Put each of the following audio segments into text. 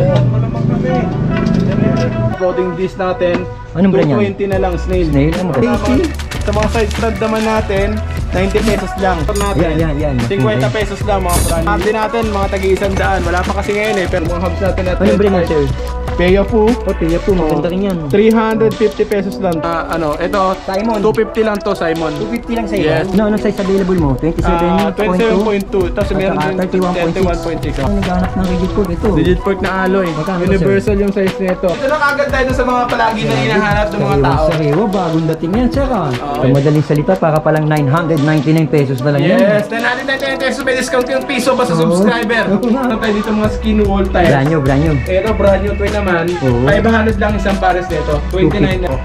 Yan mo naman kami. Floating disc natin. Anong brand yan? 220 na lang, snail. Snail? Ano ba? Sa mga side stand naman natin, 90 pesos lang. Yan. 50 pesos lang mga brand. Hub din natin, mga tagi-100. Wala pa kasi ngayon eh. Pero mga hubs natin natin. Anong brand yan, sir? Peya po. Oh, Peya po. Maganda rin yan. 350 pesos lang. Ito, Simon. 250 lang to, Simon. 250 lang sa'yo? Yes. No, anong size available mo? 27.2? 27.2. Tapos meron din 31.6. Ano naghahanap ng rigid pork ito? Rigid pork na alloy. Magkano, Universal yung size nito. Ito na kagad tayo sa mga palagi na hinahanap ng mga tao. Sariwa, bagong dating yan, sir. Sa madaling salita, para palang 999 pesos na lang yan. Yes, 999 pesos may discount yung piso basta subscriber. Ano tayo dito mga skin wall tires. Brand new. Ito brand new toy naman. 500 lang isang pares nito. 29 na.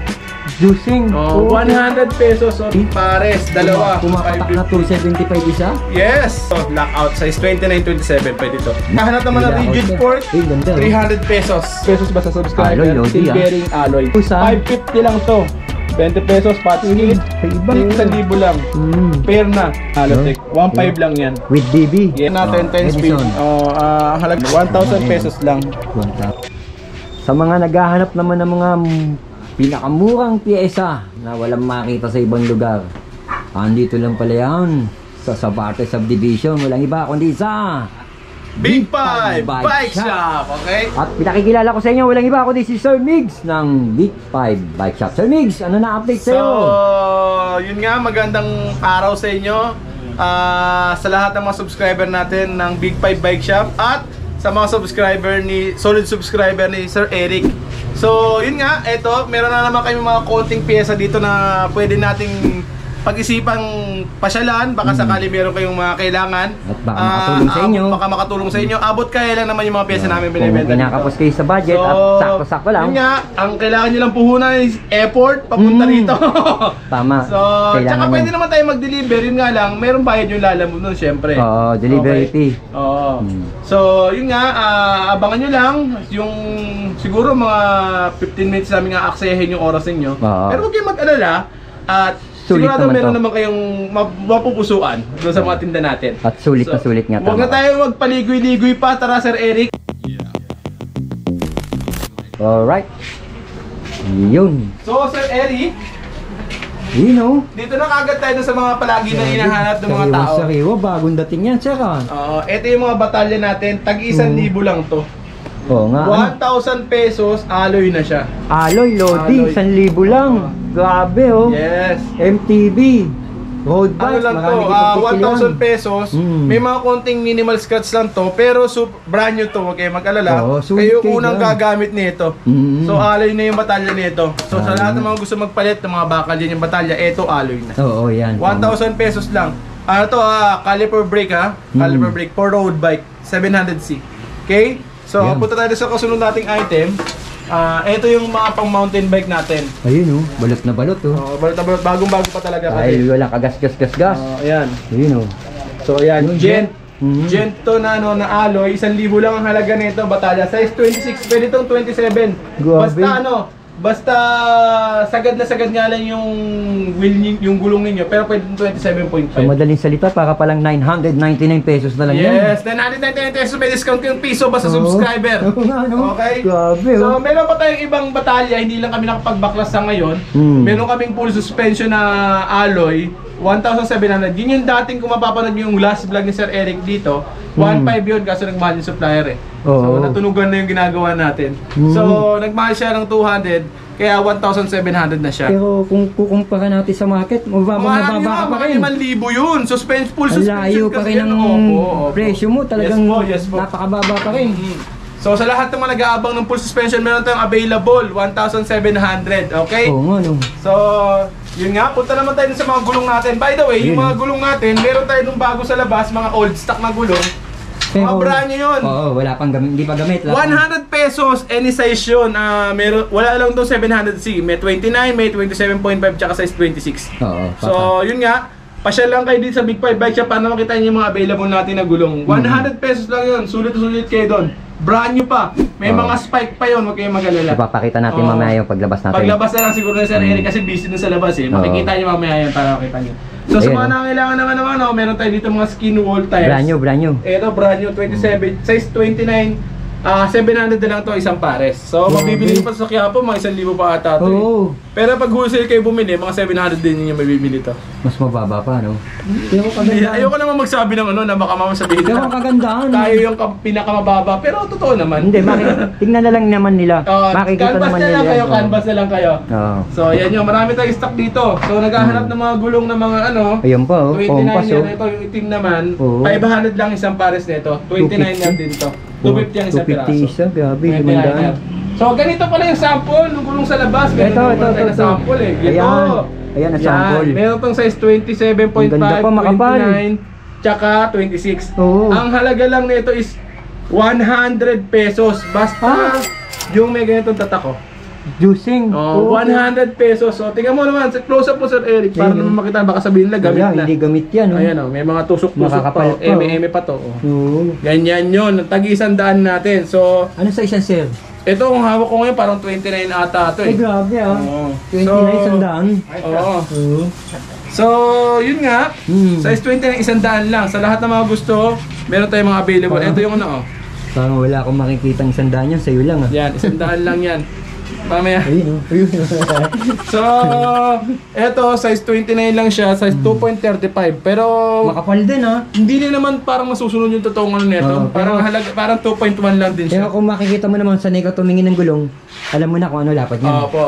Juicing. 100 pesos o pares, dalawa. Pumapatak na 275 isa? Yes! So, lockout size 29-27 pwede ito. Kahanap naman ng rigid pork, 300 pesos. Pesos ba sa subscriber? Alloy, Steel bearing alloy. 550 lang to. 20 pesos pati hit. 1,000 lang. Pair na. Halotech. 1.5 lang yan. With DB? Yan natin 10 speed. Halag 1,000 pesos lang. Sa mga naghahanap naman ng mga pinakamurang piyesa na walang makita sa ibang lugar, andito lang pala yan sa Sabate Subdivision. Walang iba kundi sa Big Five Bike Shop. Okay? At pinakikilala ko sa inyo, walang iba kundi si Sir Migs ng Big Five Bike Shop. Sir Migs, ano na update sa'yo? So, yun nga, magandang araw sa inyo. Sa lahat ng mga subscriber natin ng Big Five Bike Shop at sa mga solid subscriber ni Sir Eric. So, yun nga, eto, meron na naman kayong mga konting pyesa dito na pwede nating pag-isipang pasyalan. Baka sakali meron kayong mga kailangan. At baka makatulong sa inyo. Baka makatulong sa inyo. Abot kaya lang naman yung mga pyesa namin binibenta. Kung kinakapos kayo sa budget at sakto-sakto lang. Yun nga, ang kailangan nyo lang puhunan is effort papunta rito. Tama. So, tsaka pwede naman tayo mag-deliver. Yun nga lang, meron bayad yung lalamove nun, syempre. Oo, delivery fee. Oo. So, yun nga, abangan nyo lang. Yung siguro mga 15 minutes namin nga aksayahin yung oras ninyo. Pero huwag kayong mag-alala. At sigurado meron naman kayong mapupusuan doon sa mga tinda natin. At sulit na sulit nga. Huwag na tayo magpaligoy-ligoy pa. Tara, Sir Eric. Alright. Yun. So, Sir Eric, dito na kagad tayo sa mga palagi na hinahanap ng mga tao. Sariwa, bagong dating yan, sir. Ito yung mga batalya natin. Tag 1,000 lang to. Oo nga. 1,000 pesos, alloy na siya. Alloy, Lodi, 1,000 lang. Grabe, oh. Yes. MTB. Road bike. Ano lang to, 1,000 pesos. May mga konting minimal scratch lang to. Pero brand new to, okay, mag-alala. Kayo unang gagamit nito. So, alloy na yung batalya nito. So, sa lahat ng mga gusto magpalit ng mga bakal dyan yung batalya, eto alloy na. Oo, yan. 1,000 pesos lang. Ano to, caliper brake ha? Caliper brake for road bike, 700C. Okay? So, punta tayo sa kasunod nating item. Ito yung mga pang mountain bike natin. Ayun, oh. Balot na balot, oh. Balot na balot. Bagong-bago pa talaga. Ay, wala kagas-gas-gas-gas. Ayan. Ayun, oh. So, ayan. Gent. Gent to na, na alloy. 1,000 lang ang halaga nito. Batalya. Size 26. Pwede itong 27. Basta basta sagad na sagad nga lang yung yung gulong ninyo. Pero pwede itong 27.5. Sa madaling salita, para palang 999 pesos na lang yan. Yes, 999 pesos may discount yung piso basta subscriber. Okay? Grabe, so, meron pa tayong ibang batalya. Hindi lang kami nakapagbaklas sa ngayon. Meron kaming full suspension na alloy. 1,700. Yun yung dating kung mapapanood yung last vlog ni Sir Eric dito. 1.5 yun kasi nagmahal yung supplier eh. So natunugan na yung ginagawa natin. So nagmahal siya ng 200 kaya 1,700 na siya. Pero kung kukumpara natin sa market, mababa ka pa rin. 5,000 yun. Full suspension layo pa rin ang presyo mo. Talagang napakababa pa rin. So sa lahat ng mga nag-aabang ng full suspension, meron tayong available 1,700. Okay? Oo nga, no. So yun nga, punta naman tayo sa mga gulong natin. By the way, yung mga gulong natin, meron tayo nung bago sa labas, mga old stock na gulong. Mga brand new yun. Oo, wala pang gamit, hindi pa gamit. 100 pesos, any size yun. Wala lang itong 700C. May 29, may 27.5, tsaka size 26. Oo. So, yun nga. Pasyal lang kayo dito sa Big Five Bike Shop para makita niyo yung mga available natin na gulong. 100 pesos lang yun. Sulit kayo doon. Brand new pa. May mga spike pa yun. Huwag kayong mag-alala. Ipapakita natin mamaya yung paglabas natin. Paglabas na lang siguro ni Sir Eric kasi busy na sa labas eh. Makikita niyo mamaya yan para makita niyo. So sa mga nangailangan naman meron tayo dito mga skin wall tires. Brand new. Ito brand new, 27, size 29. 700 na lang to isang pares. So, mabibili pa sa Quiapo, mga 1,000 pa ata to. Oo. Pero pag wholesale kayo bumili, mga 700 din yung mabibili to. Mas mababa pa, no? Pero kagandahan. Ayoko naman magsabi ng ano na baka mamasabihin Pero na kagandahan. tayo yung pinakamababa. Pero totoo naman. Hindi, tingnan na lang naman nila. Makikita Canvas naman na nila. lang kayo, yan. canvas na lang kayo. Oo. So, yan yun. Marami tayong stock dito. So, naghahanap ng mga gulong na mga ano. Ayun pa, oh. 29 Kompas, yan. oh. Ito yung itim naman. Oo. 500 lang isang pares nito. 29 yan din to. 250 ang isang 250 piraso. isa, grabe, 29 gumandaan. yan. So, ganito pala yung sample. Nung gulong sa labas. Meron naman tayo na sample eh. Ito. Ayan ang sample. Meron tong size 27.5, Ang ganda pa, makapal. 29, tsaka 26. Oo. Ang halaga lang nito is 100 pesos. Basta yung may ganitong tatak ko. Juicing. Oh, 100 pesos. So, tingnan mo naman, close up mo Sir Eric para Ayun. naman makita, baka sabihin nila gamit Ayan, na. hindi gamit yan. Oh. Ayan oh, may mga tusok-tusok Makakapal pa. pa, oh. Eme pa to. Oh. Oo. Ganyan yun, tag-100 natin. So, Ano sa isang sir? ito kung hawak ko ngayon parang 29 ata ito Ay, eh. grabe ah. Oo. 29 sandaan. Oo. Oo. So, yun nga. Size 29 100 lang. Sa lahat ng mga gusto, meron tayong mga available. Ito yung ano oh. Parang wala akong makikitang sandaan yan, sa'yo lang ah. Yan, 100 lang yan. Mamaya. Ayun oh. Ayun. So, eto size 29 lang siya, size 2.35. Pero Makapal din ah. hindi din naman parang masusunod yung totoong ano nito. Oo, Parang pero- halaga, parang 2.1 lang din Pero siya. kung makikita mo naman sanay ka tumingin ng gulong, alam mo na kung ano dapat yan. Opo.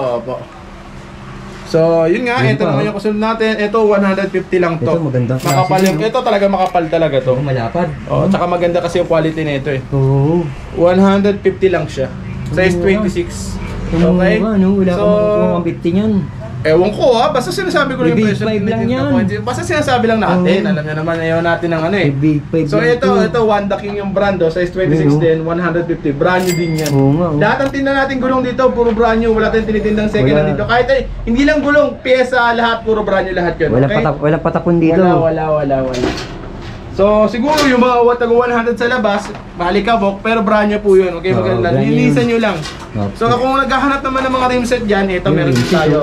So, yun nga, Yun ito pa, naman oh. yung kasunod natin. Ito 150 lang to. Ito, magandang klase Makapal din, yung, no? ito talaga makapal talaga to. Ito malapad. Oh, tsaka maganda kasi yung quality nito eh. Oo. 150 lang siya. Size 26. Okay? Ano, wala So, akong makukuha ang 50 niyan. ewan ko basta sinasabi ko lang yung Big presyo. five lang yan. Basta sinasabi lang natin. Oo. Alam niyo naman, ayaw natin ng ano eh. Big 5 So ito Wanda King yung brand oh, size 26 Ayun, oh. din, 150. Brand new din yan. Oo nga. Oh. Lahat ng tinda natin gulong dito, puro brand new. Wala tayong tinitindang second Wala. hand dito. Kahit hindi lang gulong, pyesa, lahat, puro brand new lahat yun. Walang, Okay? walang patapon dito. Wala. So siguro yung mga tago 100 sa labas, malikabok, pero brand new po yun. Okay, Oo, maganda. brand new. Linisan nyo lang. Okay. So kung naghahanap naman ng mga rim set dyan, ito Yung meron rim din set, tayo.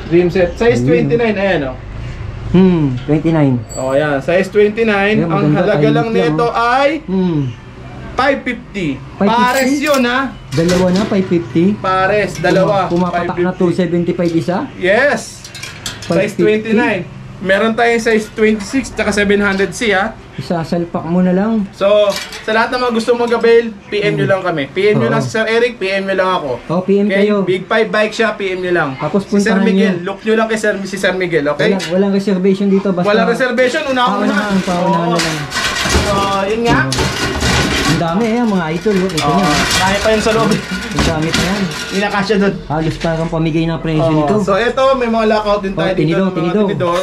Rim set. Size Ayun. 29, ayan o. 29. Oh, yan. Size 29. Ayan, Ang maganda. halaga lang Ayos lang, nito ay 550. 550? Pares yun ha. Dalawa na, 550. Pares, dalawa. Pumapatak na 550. 275 isa. Yes. Size 550. 29. Meron tayong size 26 tsaka 700C ha. Isasalpak mo na lang. So, sa lahat ng mga gusto mag-avail, PM nyo lang kami. PM nyo Oo. lang si Sir Eric, PM nyo lang ako. O, PM Okay? kayo. Big 5 Bike Shop, PM nyo lang. Tapos Si Sir puntahan Miguel, nyo. look nyo lang kay si Sir Miguel, okay? Walang reservation dito. Basta Walang reservation, una-una. Paunahan na lang. So, yun nga. Ang dami eh, mga idol. Ito Oo. na. Kaya pa yun sa loob. Ang dami pa yan. Hindi na kasya doon. Halos parang pamigay ng presyo nito. So, ito, may mga lockout din tayo dito. ng mga tinidor.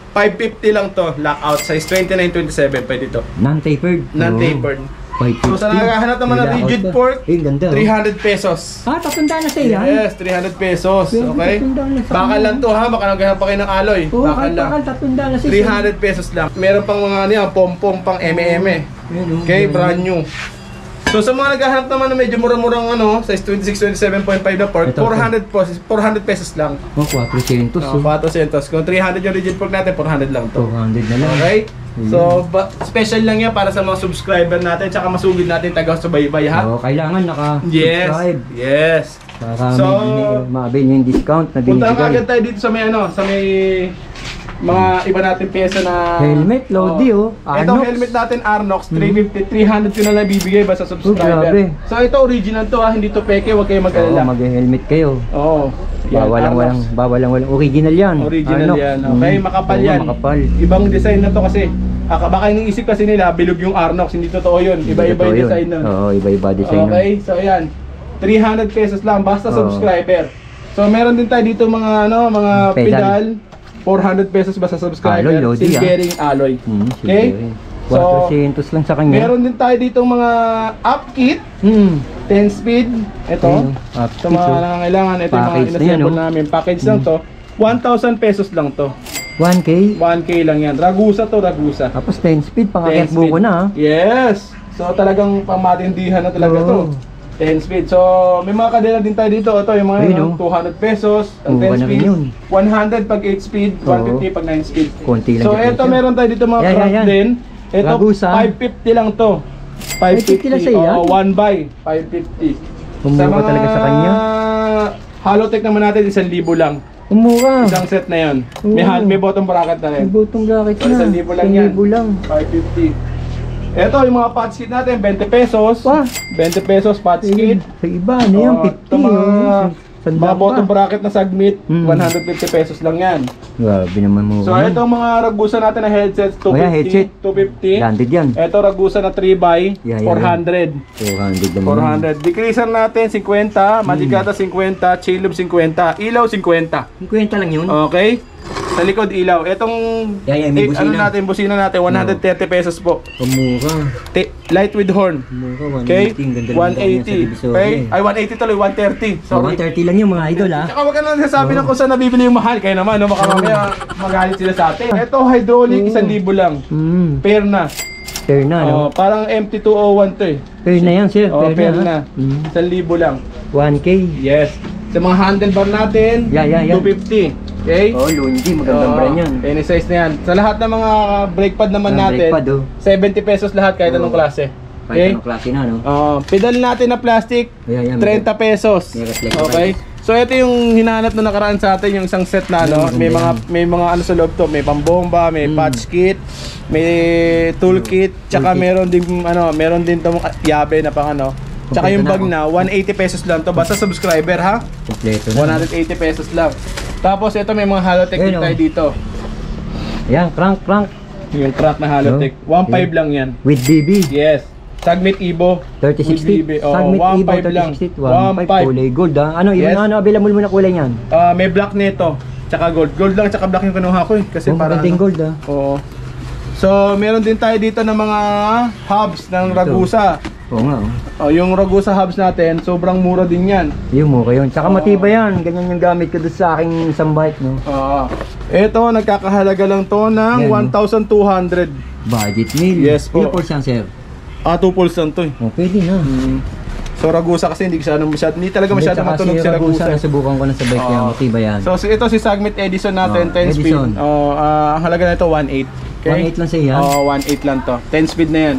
550 lang to, lockout, size 29-27, pwede to. Non-tapered. Non-tapered. 550. So, sa naghahanap naman ng May rigid layout pa. fork, Eh, ganda. 300 pesos. Tatanda na sa'yo yan? Yes, 300 pesos. Pero Okay? tatandaan na sa Bakal akin. lang to ha, baka naghahanap pa kayo ng alloy. Oo, Bakal kahit lang. bakal, tatanda na sa'yo. 300 pesos lang. Meron pang mga ano yan, pom-pom pang M&M. Okay, brand new. So sa mga naghahanap naman na medyo mura-murang ano, size 26, 27.5 na fork, Ito, 400 pesos lang. Oh, 400. Oh, 400. Kung 300 yung rigid fork natin, 400 lang to. 400 na lang. Okay? So, special lang yan para sa mga subscriber natin, tsaka masugid natin taga-subaybay ha? Oo, kailangan naka-subscribe. Yes. Para So, ma-avail niyo yung discount na punta ka agad binibigay. tayo dito sa may ano, sa may mga iba nating pyesa na Helmet, Lodi, oh. Ito Arnox. helmet natin Arnox 350, 300 yun na lang bibigay ba sa subscriber. grabe. So ito original to ha, hindi to peke, huwag kayo Oo, mag-alala. mag-helmet kayo. Oo. Yan, Arnox. Bawal lang. Original yan. Original Arnox. yan. Okay, makapal Oo, yan. makapal. Ibang design na to kasi. Baka iniisip kasi nila, bilog yung Arnox, hindi totoo yun. Iba-iba Totoo yung yun. design nun. Oo, iba-iba design nun. Okay, so ayan. 300 pesos lang basta Oo. subscriber. So meron din tayo dito mga ano, mga Pedal. pedal. 400 pesos basta subscriber. Alloy, Lodi, Silk bearing alloy. Okay? So, 400 lang sa kanya. meron din tayo dito mga up kit, 10 speed. Ito. Ayun, up Sa kit, mga oh. nangangailangan, ito yung mga Package na yan, inassemble oh. namin. Package lang to. 1,000 pesos lang to. 1K. 1K lang yan. Ragusa to, Ragusa. Tapos 10 speed, 10 pangakyat speed. buko na. Yes. So talagang pamatindihan na talaga Oo. to. 10 speed. So may mga kadena din tayo dito. Ito yung mga Ayun, ano, 200 pesos. Ang Mura 10 na rin speed. yun. 100 pag 8 speed. 150 pag 9 speed. Konti lang So yung ito presyo. meron tayo dito mga Yan, craft yan. din. Ito Ragusa. 550 lang to. 550 lang sa'yo yan? Oo, 1 buy, 550. Umura talaga sa kanya. Halotech naman natin, 1,000 lang. Umura. Isang set na yun. Oo. May bottom bracket na rin. May butong bracket So, na. 1,000 lang yan. 1,000 lang. 550. Ito, yung mga patch kit natin, 20 pesos. Wah. 20 pesos patch kit. Sa iba, ano yan? 50. Ito mga bottom ba? bracket na Sagmit, 150 pesos lang yan. Grabe naman mo. So, ito ang mga ragusa natin na headsets, 250. Ayan, headset. 250. Landed yan. Ito, ragusa na 3x, Yeah, 400. 400 naman. 400. Decreaser natin, 50. Magicata, 50. Chilub, 50. Ilaw, 50. 50 lang yun. Okay? Sa likod, ilaw. Itong, Yeah, may busina. busina natin, 130 pesos po. Umura. Light with horn. Umura, 180. Okay? Ang ganda lang daw niya sa 180. divisory. Okay? Ay, 180 tuloy, 130. Sorry. 130 lang yung mga idol ha. Tsaka wag ka na nasasabi na kung saan nabibili yung mahal. Kaya naman, no, baka mamaya magalit sila sa atin. Ito, hydraulic, 1,000 lang. Pair na. Fair na, no? Parang MT201 to eh. Fair na yan, sir. Pair na. 1,000 lang. 1K. Yes. Sa mga handlebar natin, Yeah. 250. Okay? Oh, Lundy. Magandang brand yan. Any size na yan. Sa lahat ng mga brake pad naman natin, Brake pad, oh. 70 pesos lahat kahit anong klase. Okay? Kahit anong klase na, no? Pedal natin na plastic, Ayan, 30 pesos. May reflect Okay? So ito yung hinahanap na nakaraan sa atin, yung isang set na ano, may mga ano sa loob to, may pambomba, may patch kit, may toolkit, tsaka meron din tong yabe na pang ano. Tsaka yung bag na 180 pesos lang to, basta subscriber ha. Kompleto na. 180 pesos lang. Tapos ito may mga Halotech Ayun, tayo dito. Ayan, crank. Yung crack na Halotech, 1.5 lang yan. With BB. Yes. Sagmit Evo. 3060. Oh, Sagmit Evo 1.5 lang. 3060. 1.5 1.5. kulay gold ha. Ano, Yes. yung ano, available mo na kulay niyan? May black nito, tsaka gold. Gold lang tsaka black yung kinuha ko eh. Kasi para Magandang gold ha. Oo. So, meron din tayo dito ng mga hubs ng Ragusa. Oo nga oh. Yung Ragusa hubs natin, sobrang mura din yan. Yung mukha yun. Tsaka matibay yan. Ganyan yung gamit ko doon sa aking isang bike, no? Ito, nagkakahalaga lang to ng Yan, 1,200. Budget meal. Yes po. Ilan po siya, sir? 2 pulse lang to eh. Oh, pwede na. So, Ragusa kasi hindi talaga masyado matunog si Ragusa. Nasubukan ko na sa bike niya. Matibay yan. So, ito si Sagmit Edison natin, 10 speed. Edison. Ang halaga na ito, 1.8. Okay? 1.8 lang siya yan? 1.8 lang to. 10 speed na yan.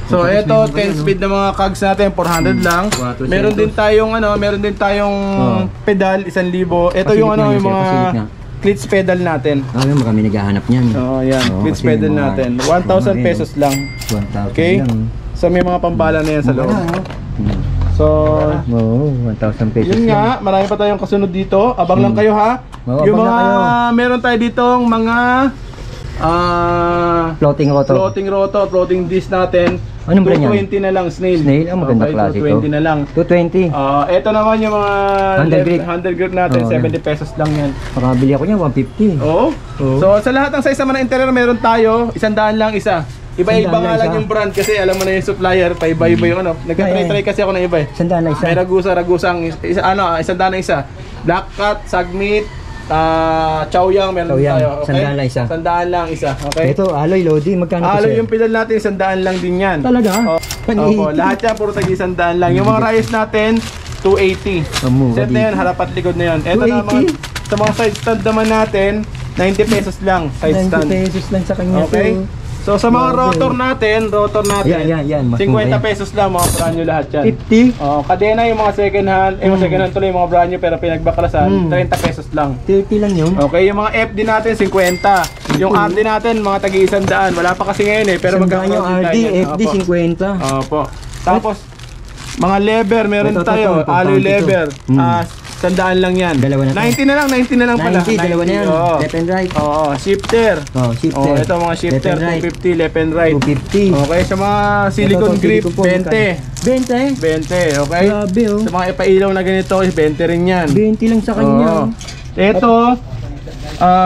So, Ang ito, taas na 10 yun, speed na mga cogs natin, 400 lang. 400. Meron din tayong pedal, 1,000. Ito yung Pasilip na yun, yung sir, mga pasilip na. clitch pedal natin. Yun, marami naghahanap niyan. Yan, Oo, clitch kasi pedal mga- natin. 1,000 pesos lang. 1,000 Okay? lang. So, may mga pambala na yan sa loob. So, Oo, 1,000 pesos yun nga, marami pa tayong kasunod dito. Abang lang kayo ha. Oo, Yung abang mga, lang kayo. meron tayo ditong mga Floating rotor. floating rotor, floating disc natin. Anong brand yan? 220 na lang, snail. Snail? Maganda Okay, klase to. 220 na lang. 220. Ito naman yung mga Handle grip. natin, Oo, 70 pesos lang yan. Makabili ako niya, 150. Oo. Oo. So sa lahat ng size naman ng interior meron tayo, 100 lang isa. Iba-iba 100 nga lang lang isa. yung brand kasi alam mo na yung supplier, pa-iba-iba yung ano. Nagka-try kasi ako ng iba eh. Sandaan na isa. May Ragusa ang isa, 100 na isa. Black Cat, Sagmit, Chaoyang meron Chaoyang, tayo. Okay? 100 lang isa. 100 lang isa. Okay? Ito, alloy Lodi, magkano to, Alloy sir? yung pedal natin, 100 lang din yan. Talaga? Opo, lahat yan puro tagi 100 lang. Yung mga rayos natin, 280. Mura Set na dito. yan, harap at likod na yun. Ito na mga, 280? sa mga side stand naman natin, 90 pesos lang, side 90 stand. pesos lang sa kanya Okay? to. So sa mga Grabe. rotor natin, Yan, mas 50 mura yan. pesos lang, mga brand new lahat yan. 50? Kadena yung mga second hand, mga second hand tuloy, yung mga brand new pero pinagbaklasan, 30 pesos lang. 30 lang yun. Okay, yung mga FD natin, 50. Yung RD natin, mga tagi-100. Wala pa kasi ngayon eh, pero Sandaan yung magkakaroon din RD, tayo yan. FD, Opo. 50. Opo. Tapos, mga lever, meron Ito, tayo. ito, Alloy ito. lever. 100 lang yan. Dalawa na to. 90 na lang pala. 90, dalawa na yan. Oo. Left and right. Oo, shifter. Shifter. Ito mga shifter, Left and right. 250, left and right. 250. Okay, sa mga silicone Ito, grip, silicone po, 20. 20? 20, okay? Grabe oh. Sa mga ipailaw na ganito, 20 rin yan. 20 lang sa kanya. Oo. Ito,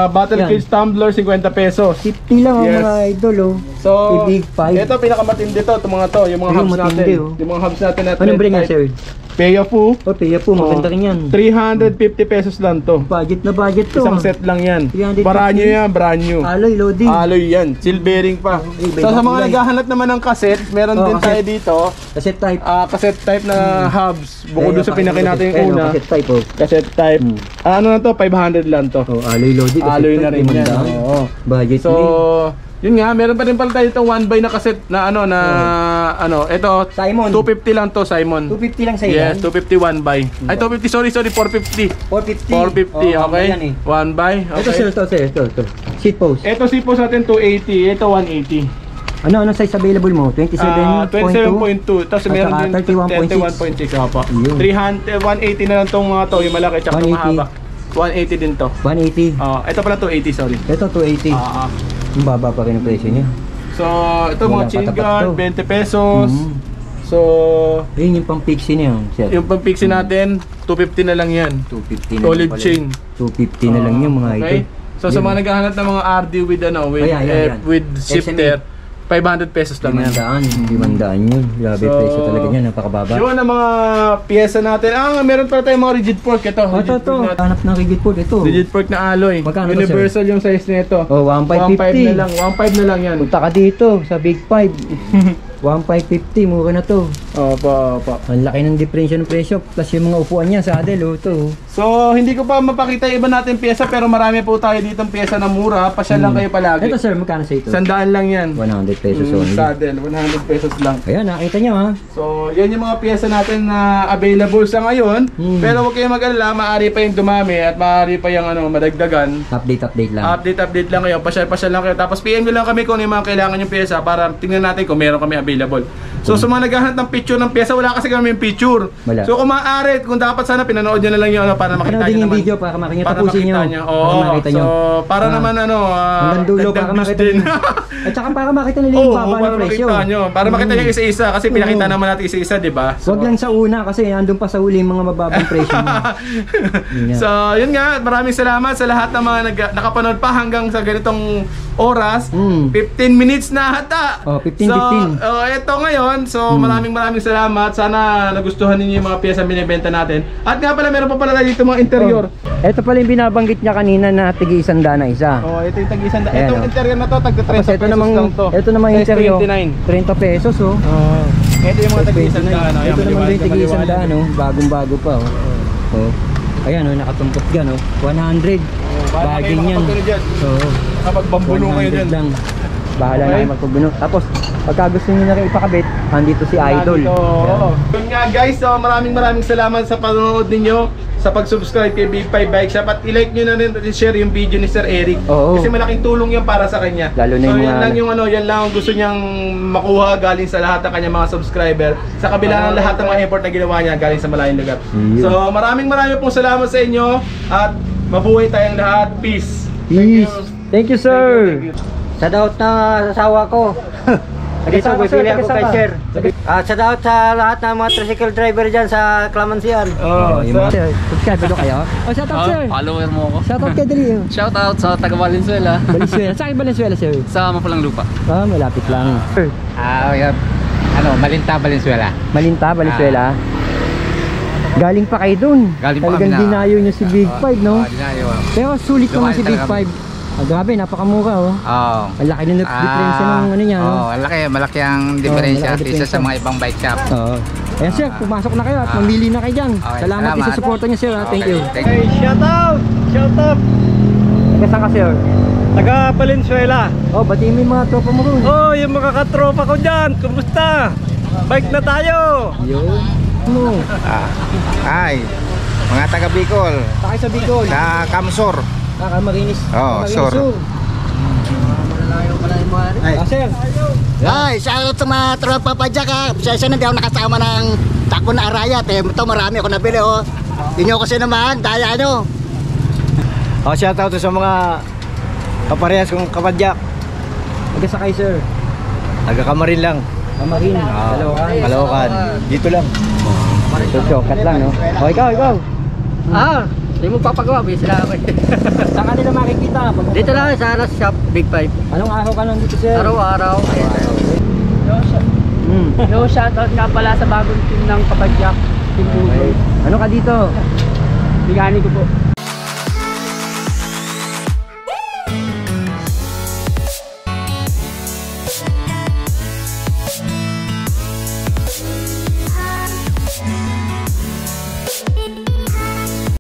battle Yan. cage tumbler, 50 pesos. 50 lang Yes. mga idol oh. So, Big five. ito pinakamatindi to, itong mga to, yung mga Ayun, hubs natin. matindi, oh. Yung mga hubs natin na Anong brand yan, sir? Peyafu. Kaya po, maganda rin yan. 350 pesos lang to. Budget na budget to. Isang set lang yan. 350. Brand new yan, brand new. Alloy loading. Alloy yan, silvering pa. Okay, So sa mga kulay. naghahanap naman ng cassette, meron din cassette. tayo dito. Cassette type. Cassette type na hubs. Bukod doon sa pinaki natin yung Ayun, una. cassette type oh. Cassette type. Ano na to? 500 lang to. Oh, alloy loading. Alloy na rin yan. Oo. Budget So, meal. yun nga, meron pa rin pala tayo itong 1 by na cassette na ano na ano, ito Simon. 250 lang to, Simon. 250 lang sa'yo Yes, yan? 251 buy. Ay, 250, sorry, 450. 450. 450, okay? Yan eh. 1 buy, okay. Ito sir, ito. Seat post. Ito si post natin 280, ito 180. Ano size available mo? 27.2? 27.2. Tapos At meron saka din 31.6. 31.6 apa. Yun. 180 na lang tong to, yung malaki tsaka itong 180. mahaba. 180 din to. 180. Ito pala 280, sorry. Ito 280. Ang baba pa rin ang presyo niya. So, ito Wala mga chain patapat guard, to. 20 pesos. Mhm. So, Ayun yung pang pixie niya, sir. yung pang pixie natin, 250 na lang yan. 250 na Solid lang pala. chain. 250 na lang yung mga Okay. ito. So, sa mga naghahanap ng mga RD with Ayan. with shifter, 500 pesos lang yan. 500 yun. Grabe So, presyo talaga niya, napakababa. Yun ang mga piyesa natin. Meron pala tayong mga rigid fork. Ito, Ito. Hanap ng rigid fork ito. rigid fork na alloy. Magkano to, sir? Universal yung size nito. Oh, 1,550. 1.5 na lang. 1.5 na lang yan. Punta ka dito sa Big 5. 1,550, mura na to. Opo. Ang laki ng diferensya ng presyo. Plus yung mga upuan niya, saddle, oh, to. So, hindi ko pa mapakita yung iba natin piyesa, pero marami po tayo ditong piyesa na mura. Pasyal lang kayo palagi. Ito sir, magkano sa ito? 100 lang yan. 100 pesos only. Saddle, 100 pesos lang. Ayan, nakita niyo ha. So, yan yung mga piyesa natin na available sa ngayon. Pero huwag kayong mag-alala, maaari pa yung dumami at maaari pa yung madagdagan. Update lang. Update lang kayo, pasyal lang kayo. Tapos PM nyo lang kami kung ano yung mga kailangan yung pyesa para tingnan natin kung meron kami available. So sa mga naghahanap ng picture ng pyesa, wala kasi kami yung picture. Wala. So kung maaari, kung dapat sana pinanood nyo na lang yung para makita nyo Yung naman. video para makita Para tapusin makita nyo. nyo. Para Oo, makita so nyo. para naman Hanggang dulo dagdag para views makita din. nyo. At saka para makita nila Oo, yung baba para ng presyo. makita nyo. Para makita nyo isa-isa kasi pinakita naman natin isa-isa, di ba? So, Huwag lang sa una kasi andun pa sa huli yung mga mababang presyo mo. Yun nga. So, yun nga, maraming salamat sa lahat ng mga nakapanood pa hanggang sa ganitong oras. 15 minutes na hata. Oh, 15. Ito ngayon. So, maraming salamat. Sana nagustuhan ninyo yung mga piyesa binibenta natin. At nga pala, meron pa pala dito mga interior. Ito pala yung binabanggit niya kanina na tig-100 na isa. Ito yung tag-isang. Ayan, Itong interior na to, tagda 30 Tapos ito pesos namang, lang to. ito namang Size interior. 29. 30 pesos oh. Ito yung mga tag-isang daan. Ito naman yung tig-100 oh. Bagong-bago pa oh. Oh. Ayan oh, nakatumpot yan oh. 100. Baging yan. Oo. Kapag bambulo kayo 100 dyan. lang. Bahala na kayo magpagbuno. Tapos, pagka gusto nyo na kayo ipakabit, andito si Idol. Yun nga guys, so maraming salamat sa panonood ninyo, sa pag-subscribe kay Big 5 Bike Shop, at i-like nyo na rin at i-share yung video ni Sir Eric. Oo. Kasi malaking tulong yan para sa kanya. Lalo na so yung yan mga- lang yung yan lang ang gusto niyang makuha galing sa lahat ng kanyang mga subscriber, sa kabila ng lahat ng mga effort na ginawa niya galing sa malayong lugar. Yun. So maraming pong salamat sa inyo at mabuhay tayong lahat. Peace. Peace. Thank you, sir. Thank you. Shout out na asawa ko. Dito, bibili ako kay Sir. Shout out sa lahat ng mga tricycle driver dyan sa Clamancian. Yung mga subscribe do kayo. Oh, shout out, sir. Follower mo ako. Shout out kay Dali. Shout out sa taga Valenzuela. Valenzuela. Saan Valenzuela, sir? Sa Mapulang Lupa. Ah, malapit lang. Sir, Yan. Malinta, Valenzuela. Malinta, Valenzuela. Galing pa kayo dun. Galing pa Talagang kami na- dinayo nyo si Big 5, no? Dinayo. Pero sulit naman si Dumaan Big talaga 5. Ah, grabe, napakamura, oh. Oo. Ang laki ng diferensya ng ano niya, no? Oo, malaki ang diferensya malaki kaysa diferensya. sa mga ibang bike shop. Oo. Ayan, sir, pumasok na kayo at mamili na kayo dyan. Okay, Salamat din sa salamat. suporta niyo, sir. Thank you. Thank you. Shout out! Taga saan ka, sir? Taga Valenzuela. Oh, batiin mo yung mga tropa mo ron. Oh, yung mga katropa ko dyan. Kumusta? Bike na tayo. Yun. Ano? Hi. Mga taga Bicol, Takay sa Bicol. sa Kamsor. Marinis. Oo, Marinis, sir. Ah, sir. Ay, shoutout sa mga tropa pa dyan ka. Pasensya na, di ako nakasama ng takbo na arayat. Ito marami ako nabili, oh. Hindi nyo kasi naman, daya nyo. Shout out sa mga kaparehas kong kapadyak. Taga sakay, sir. Taga Kamarin lang. Kamarin. Kalokan. Dito lang. Shortcut lang, no? Oh, ikaw. Hindi mo papagawa, busy lang ako. Saan ka nila makikita? Dito lang sa Aras Shop, Big 5. Anong araw ka nandito, sir? Araw-araw. Yo, shoutout nga pala sa bagong team ng Kapadyak, Team Budo. Ano ka dito? Bigani ko po.